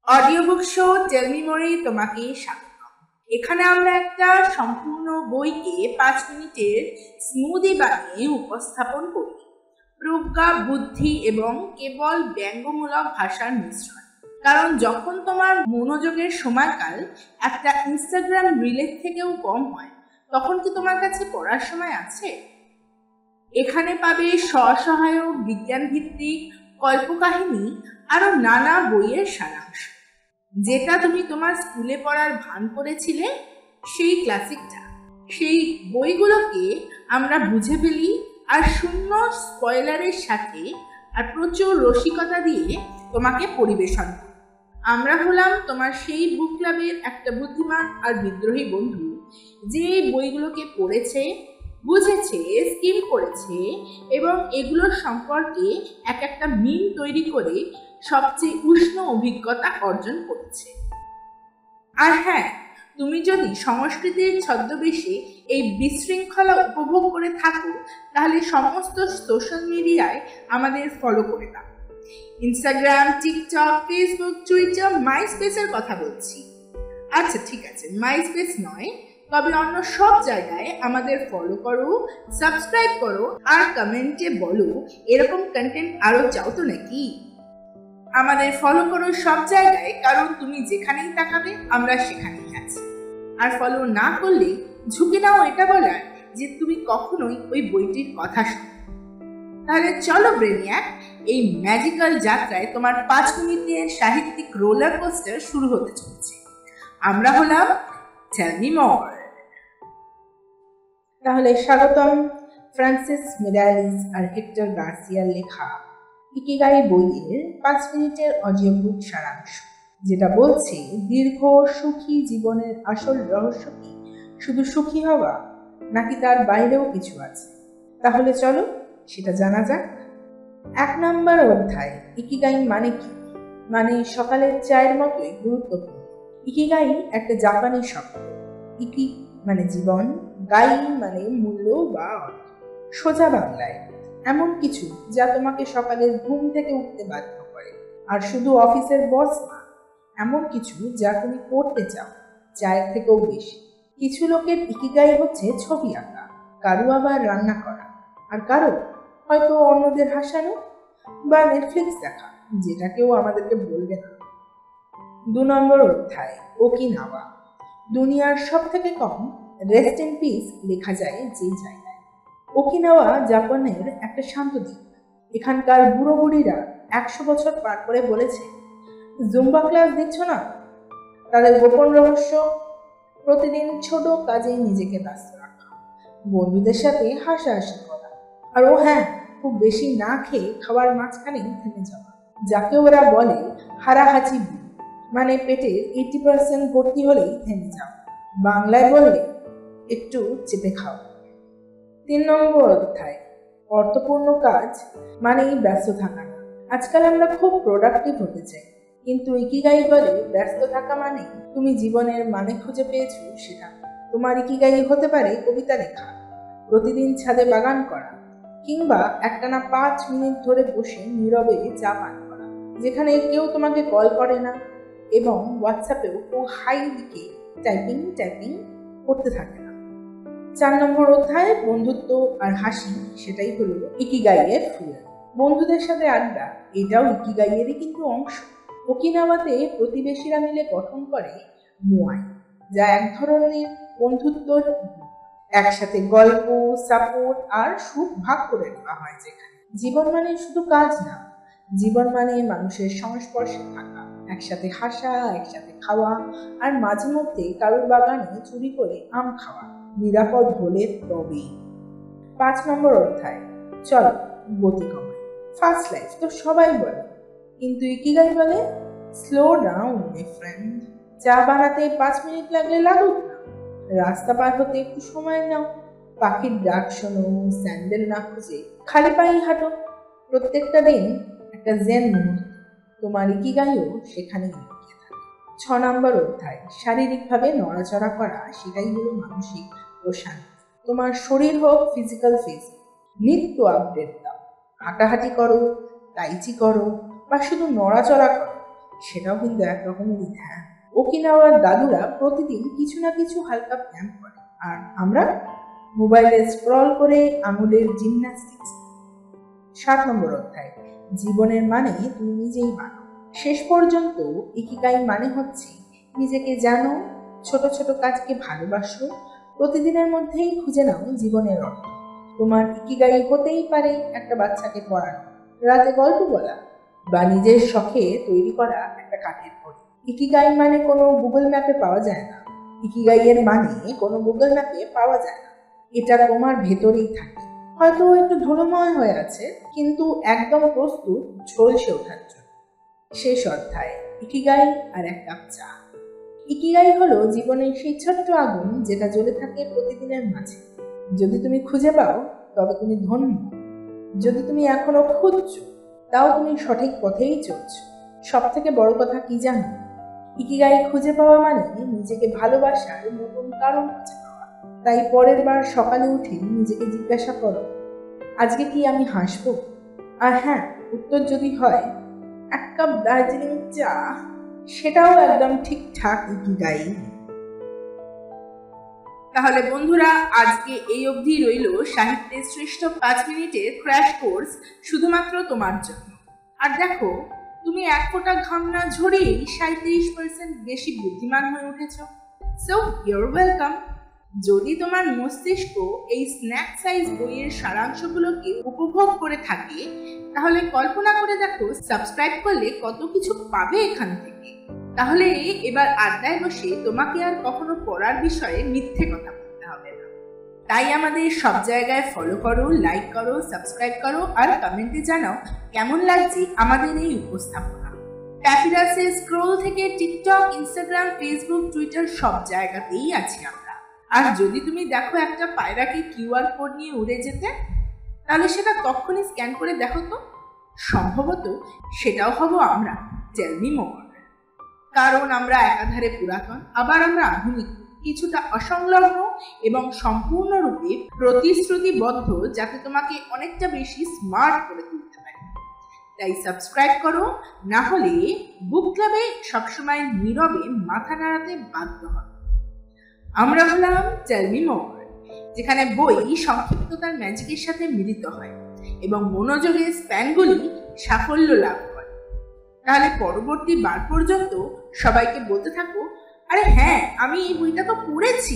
Audio book show tell me more তোমাকে স্বাগত। এখানে আমরা একটা সম্পূর্ণ বইকে 5 মিনিটের স্মুদি বানিয়ে উপস্থাপন করি। প্রজ্ঞা, বুদ্ধি এবং কেবল ব্যঙ্গমূলক ভাষার মিশ্রণ। কারণ যখন তোমার মনোযোগের সময়কাল একটা ইনস্টাগ্রাম রিলের থেকেও কম হয়, তখন কি তোমার কাছে পড়ার সময় আছে? এখানে পাবে স্বসহায়ক, বিজ্ঞান ভিত্তিক কল্পকাহিনী আরো নানা বইয়ের সারাংশ, যেটা তুমি তোমার স্কুলে পড়ার ভান করেছিলে, সেই ক্লাসিকটা। সেই বইগুলোকে আমরা বুঝে ফেলি আর শূন্য স্পয়লারের সাথে আর প্রচুর রসিকতা দিয়ে তোমাকে পরিবেশন করি। আমরা হলাম তোমার সেই বুক ক্লাবের একটা বুদ্ধিমান আর বিদ্রোহী বন্ধু, যে বইগুলোকে পড়েছে, বুঝেছে, স্কিম করেছে এবং এগুলোর সম্পর্কে একটা মিম তৈরি করে সবচেয়ে উষ্ণ অভিজ্ঞতা অর্জন করেছে। আর হ্যাঁ, তুমি যদি সংস্কৃতির ছদ্মবেশে এই বিশৃঙ্খলা উপভোগ করে থাকো, তাহলে সমস্ত সোশ্যাল মিডিয়ায় আমাদের ফলো করে দাও। ইনস্টাগ্রাম, টিকটক, ফেসবুক, টুইটার, মাইস্পেসের কথা বলছি। আচ্ছা ঠিক আছে, মাইস্পেস নয়, তবে অন্য সব জায়গায় আমাদের ফলো করো, সাবস্ক্রাইব করো আর কমেন্টে বলো এরকম কন্টেন্ট আরো চাও তো নাকি। আমাদের ফলো করো সব জায়গায়, কারণ তুমি যেখানেই তাকাবে আমরা সেখানেই আছি। আর ফলো না করলে ঝুঁকি নাও এটা বলার যে তুমি কখনোই ওই বইটির কথা শোনো। তাহলে চলো ব্রেনিয়াক, এই ম্যাজিক্যাল যাত্রায় তোমার 5 মিনিটের সাহিত্যিক রোলার কোস্টার শুরু হতে চলেছে। আমরা হলাম টেল মি মোর। তাহলে স্বাগতম ফ্রান্সিস মিরালিস আর হেক্টর গার্সিয়ার লেখা ইকিগাই বইয়ের 5 মিনিটের অডিও বুক সারাংশ, যেটা বলছে দীর্ঘ সুখী জীবনের আসল রহস্য কি শুধু সুখী হওয়া, নাকি তার বাইরেও কিছু আছে। তাহলে চলো সেটা জানা যাক। 1 নম্বর অধ্যায়, ইকিগাই মানে কি? মানে সকালের চায়ের মতোই গুরুত্বপূর্ণ। ইকিগাই একটা জাপানি শব্দ। ইকি মানে জীবন, গাই মানে মূল্য বা অর্থ। সোজা বাংলায় এমন কিছু যা তোমাকে সকালের ঘুম থেকে উঠতে বাধ্য করে। আর শুধু অফিসের বস না, এমন কিছু যা তুমি করতে চাও চায়ের থেকেও বেশি। কিছু লোকের ইকিগাই হচ্ছে ছবি আঁকা, কারো আবার রান্না করা, আর কারো হয়তো অন্যদের হাসানো বা নেটফ্লিক্স দেখা, যেটা কেউ আমাদেরকে বলবে না। 2 নম্বর অধ্যায়, ওকিনাওয়া। দুনিয়ার সব থেকে কম রেস্ট ইন পিস লেখা যায় যেই জায়গায়। ওকিনাওয়া জাপানের একটা শান্ত দ্বীপ। এখানকার বুড়ো বুড়িরা 100 বছর পার করে বলেছে, জুম্বা ক্লাস দিচ্ছ না? তাদের গোপন রহস্য প্রতিদিন ছোট কাজে নিজেকে ব্যস্ত রাখা, বন্ধুদের সাথে হাসাহাসি করা, আর ও হ্যাঁ, খুব বেশি না খেয়ে খাওয়ার মাঝখানে থেমে যাওয়া, যাকে ওরা বলে হারাহাচি, মানে পেটের 80% ভর্তি হলেই থেমে যাও, বাংলায় বললে একটু চেপে খাও। 3 নম্বর অধ্যায়, অর্থপূর্ণ কাজ মানেই ব্যস্ত থাকা না। আজকাল আমরা খুব প্রোডাক্টিভ হতে চাই, কিন্তু ইকিগাই বলে ব্যস্ত থাকা মানে তুমি জীবনের মানে খুঁজে পেয়েছো সেটা। তোমার ইকিগাই হতে পারে কবিতা লেখা, প্রতিদিন ছাদে বাগান করা, কিংবা একটানা 5 মিনিট ধরে বসে নীরবে চা পান করা, যেখানে কেউ তোমাকে কল করে না এবং হোয়াটসঅ্যাপেও কেউ হাই লিখে টাইপিং করতে থাকে না। 4 নম্বর অধ্যায়, বন্ধুত্ব আর হাসি, সেটাই হলো ইকিগাইয়ের ফুল। বন্ধুদের সাথে আড্ডা, এটাও ইকিগাইয়েরই কিন্তু অংশ। ওকিনাওয়াতে প্রতিবেশীরা মিলে গঠন করে মোয়াই, যা এক ধরনের বন্ধুত্বর। একসাথে গল্প, সাপোর্ট আর সুখ ভাগ করে নেওয়া হয়। যেখানে জীবন মানে শুধু কাজ না, জীবন মানে মানুষের সংস্পর্শে থাকা, একসাথে হাসা, একসাথে খাওয়া, আর মাঝে মধ্যে কারোর বাগানে চুরি করে আম খাওয়া, নিরাপদ হলে তবেই। 5 নম্বর অধ্যায়, চলো গতি কমাই। ফাস্ট লাইফ তো সবাই বলে, কিন্তু ইকিগাই বলে স্লো ডাউন মাই ফ্রেন্ড। চা বানাতে 5 মিনিট লাগলে লাগুক না, রাস্তা পার হতে একটু সময় নাও, পাখির ডাক শোনো, স্যান্ডেল না খুঁজে খালি পায়ে হাঁটো। প্রত্যেকটা দিন একটা জেন মুহূর্ত, তোমার ইকিগাইও সেখানে লুকিয়ে থাকে। 6 নম্বর অধ্যায়, শারীরিকভাবে নড়াচড়া করা, সেটাই হলো মানসিক প্রশান্তি। তোমার শরীর হোক ফিজিক্যাল ফিট, নিত্য আপডেট দাও, হাঁটাহাঁটি করো, তাইচি করো বা শুধু নড়াচড়া করো, সেটাও কিন্তু একরকমেরই ধ্যান। ওকিনাওয়ার দাদুরা প্রতিদিন কিছু না কিছু হালকা ব্যায়াম করে, আর আমরা মোবাইলে স্ক্রল করে আঙুলের জিমন্যাস্টিক্স। 7 নম্বর অধ্যায়, জীবনের মানে তুমি নিজেই মানো। শেষ পর্যন্ত ইকিগাই মানে হচ্ছে নিজেকে জানো, ছোট ছোট কাজকে ভালোবাসো, প্রতিদিনের মধ্যেই খুঁজে নাও জীবনের অর্থ। তোমার ইকিগাই হতেই পারে একটা বাচ্চাকে পড়ানো, রাতে গল্প বলা, বা নিজের শখে তৈরি করা একটা কাঠের ঘড়ি। ইকিগাই মানে কোনো গুগল ম্যাপে পাওয়া যায় না। ইকিগাই এর মানে কোনো গুগল ম্যাপে পাওয়া যায় না, এটা তোমার ভেতরেই থাকে। হয়তো একটু ধুলোময় হয়ে আছে, কিন্তু একদম প্রস্তুত ঝলসে ওঠার জন্য। শেষ অধ্যায়, ইকিগাই আর এক কাপ চা। ইকিগাই হলো জীবনের সেই ছোট্ট আগুন যেটা জ্বলে থাকে প্রতিদিনের মাঝে। যদি তুমি খুঁজে পাও তবে তুমি ধন্য, যদি তুমি এখনো খুঁজছো তাও তুমি সঠিক পথেই চলছো। সব থেকে বড় কথা কি জানো, ইকিগাই খুঁজে পাওয়া মানে নিজেকে ভালোবাসার নতুন কারণ খুঁজে পাওয়া। তাই পরের বার সকালে উঠে নিজেকে জিজ্ঞাসা করো, আজকে কি আমি হাসবো? আর হ্যাঁ, উত্তর যদি হয় 1 কাপ দার্জিলিং চা, সেটাও একদম ঠিকঠাক ইকিগাই। তাহলে বন্ধুরা, আজকে এই অবধি রইল সাহিত্যের শ্রেষ্ঠ 5 মিনিটের ক্র্যাশ কোর্স শুধুমাত্র তোমার জন্য। আর দেখো, তুমি 1 ফোঁটা ঘাম না ঝরিয়েই 37% বেশি বুদ্ধিমান হয়ে উঠেছ। So your welcome. যদি তোমার মস্তিষ্ক এই স্ন্যাক সাইজ বইয়ের সারাংশগুলোকে উপভোগ করে থাকে, তাহলে কল্পনা করে দেখো সাবস্ক্রাইব করলে কত কিছু পাবে এখান থেকে। তাহলে এবার আড্ডায় বসে তোমাকে আর কখনো পড়ার বিষয়ে মিথ্যে কথা বলতে হবে না। তাই আমাদের সব জায়গায় ফলো করো, লাইক করো, সাবস্ক্রাইব করো, আর কমেন্টে জানাও কেমন লাগছে আমাদের এই উপস্থাপনা। প্যাপিরাসের স্ক্রোল থেকে টিকটক, ইনস্টাগ্রাম, ফেসবুক, টুইটার সব জায়গাতেই আছি আমরা। আর যদি তুমি দেখো একটা পায়রাকে কিউআর কোড নিয়ে উড়ে যেতে, তাহলে সেটা তখনই স্ক্যান করে দেখো তো, সম্ভবত সেটাও হব আমরা। Tell me more. কারণ আমরা একাধারে পুরাতন, আবার আমরা আধুনিক, কিছুটা অসংলগ্ন এবং সম্পূর্ণরূপে প্রতিশ্রুতিবদ্ধ, যাতে তোমাকে অনেকটা বেশি স্মার্ট করে তুলতে পারে। তাই সাবস্ক্রাইব করো, না হলে বুক ক্লাবে সবসময় নীরবে মাথা নাড়াতে বাধ্য হবে। আমরা হলাম টেল মি মোর, যেখানে বই সংক্ষিপ্ততার ম্যাজিকের সাথে মিলিত হয় এবং মনোযোগের স্প্যানগুলি সাফল্য লাভ করে। তাহলে পরবর্তী বার পর্যন্ত সবাইকে বলতে থাকো, আরে হ্যাঁ, আমি এই বইটা তো পড়েছি।